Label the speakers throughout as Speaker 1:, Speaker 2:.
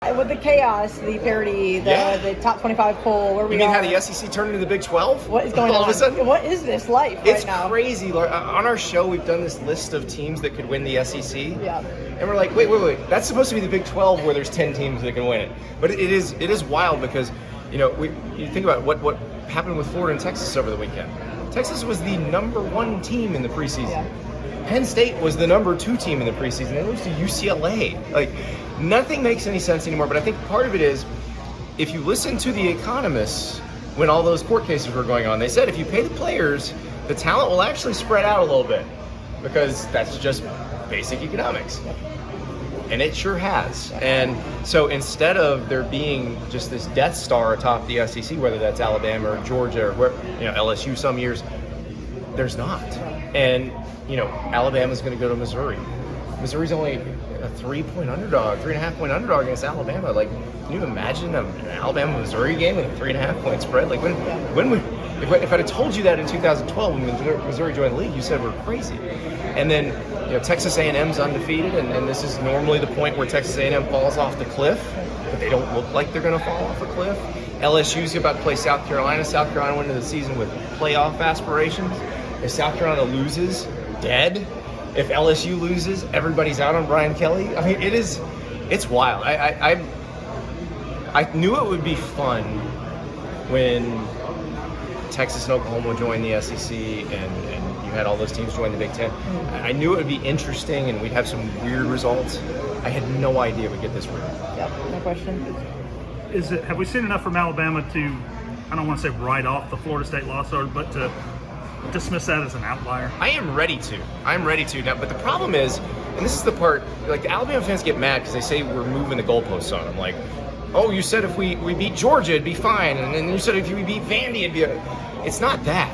Speaker 1: With the chaos, the parity, the top 25 poll, where we are.
Speaker 2: You mean how the SEC turned into the Big 12?
Speaker 1: What is going on?
Speaker 2: All of a sudden?
Speaker 1: What is this life right now?
Speaker 2: It's crazy. On our show, we've done this list of teams that could win the SEC.
Speaker 1: Yeah.
Speaker 2: And we're like, wait. That's supposed to be the Big 12 where there's 10 teams that can win it. But it is wild because, you think about what happened with Florida and Texas over the weekend. Texas was the number 1 team in the preseason.
Speaker 1: Yeah.
Speaker 2: Penn State was the number 2 team in the preseason. They lose to UCLA. Nothing makes any sense anymore. But I think part of it is, if you listen to the economists when all those court cases were going on, they said if you pay the players, the talent will actually spread out a little bit, because that's just basic economics. And it sure has. And so instead of there being just this Death Star atop the SEC, whether that's Alabama or Georgia or LSU some years, there's not. And Alabama's going to go to Missouri. Missouri's only a 3-point underdog, 3.5-point underdog against Alabama. Can you imagine an Alabama-Missouri game with a 3.5-point spread? If I'd have told you that in 2012 when Missouri joined the league, you said we're crazy. And then Texas A&M's undefeated, and this is normally the point where Texas A&M falls off the cliff, but they don't look like they're going to fall off a cliff. LSU's about to play South Carolina. South Carolina went into the season with playoff aspirations. If South Carolina loses, dead. If LSU loses, everybody's out on Brian Kelly. I mean, it's wild. I knew it would be fun when Texas and Oklahoma joined the SEC and you had all those teams join the Big Ten. I knew it would be interesting and we'd have some weird results. I had no idea we'd get this weird.
Speaker 1: Yeah, no question.
Speaker 3: Have we seen enough from Alabama to, I don't want to say write off the Florida State loss, but to dismiss that as an outlier?
Speaker 2: I am ready to. Now, but the problem is, and this is the part, the Alabama fans get mad because they say we're moving the goalposts on them. Oh, you said if we beat Georgia, it'd be fine. And then you said if we beat Vandy, it'd be... It's not that.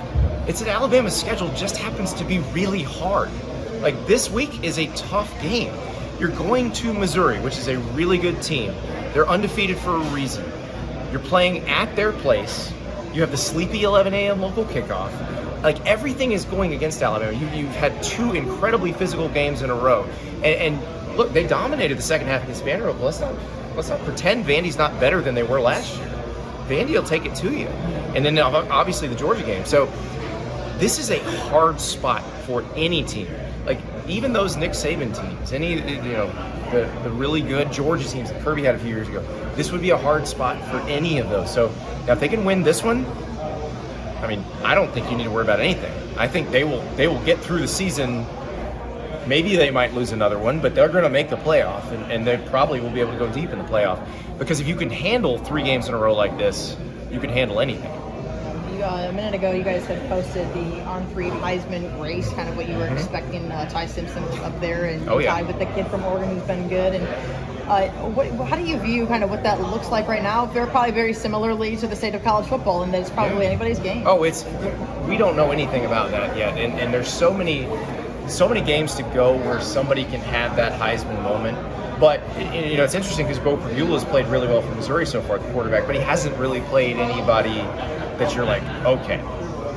Speaker 2: It's that Alabama's schedule just happens to be really hard. This week is a tough game. You're going to Missouri, which is a really good team. They're undefeated for a reason. You're playing at their place. You have the sleepy 11 a.m. local kickoff. Everything is going against Alabama. You've had 2 incredibly physical games in a row. And look, they dominated the second half against Vanderbilt. Let's not pretend Vandy's not better than they were last year. Vandy will take it to you. And then obviously the Georgia game. So this is a hard spot for any team. Even those Nick Saban teams, the really good Georgia teams that Kirby had a few years ago, this would be a hard spot for any of those. So now if they can win this one, I don't think you need to worry about anything. I think they will get through the season. Maybe they might lose another one, but they're going to make the playoff, and they probably will be able to go deep in the playoff. Because if you can handle 3 games in a row like this, you can handle anything.
Speaker 1: A minute ago, you guys had posted the on-3 Heisman race, kind of what you were expecting. Ty Simpson was up there, and tied with the kid from Oregon who's been good. And how do you view kind of what that looks like right now? They're probably very similarly to the state of college football, and that it's probably anybody's game.
Speaker 2: We don't know anything about that yet, and there's so many games to go where somebody can have that Heisman moment. But it's interesting because Bo Pribula's played really well for Missouri so far, the quarterback, but he hasn't really played anybody that you're like, okay,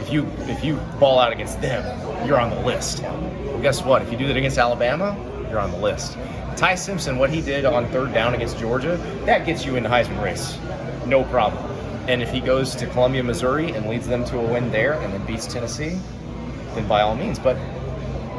Speaker 2: if you ball out against them, you're on the list. Well, guess what? If you do that against Alabama, you're on the list. Ty Simpson, what he did on 3rd down against Georgia, that gets you in the Heisman race, no problem. And if he goes to Columbia, Missouri, and leads them to a win there, and then beats Tennessee, then by all means. But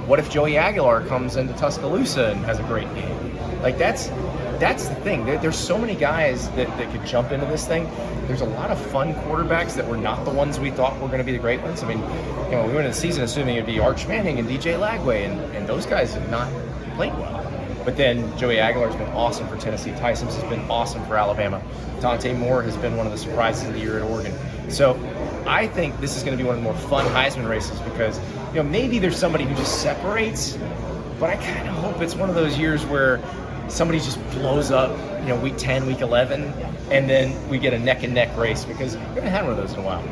Speaker 2: what if Joey Aguilar comes into Tuscaloosa and has a great game? That's the thing. There's so many guys that could jump into this thing. There's a lot of fun quarterbacks that were not the ones we thought were going to be the great ones. We went into the season assuming it'd be Arch Manning and DJ Lagway, and those guys have not played well. But then Joey Aguilar's been awesome for Tennessee. Ty Simpson's been awesome for Alabama. Dante Moore has been one of the surprises of the year at Oregon. So I think this is going to be one of the more fun Heisman races because maybe there's somebody who just separates, but I kind of hope it's one of those years where somebody just blows up, week 10, week 11, and then we get a neck and neck race because we haven't had one of those in a while.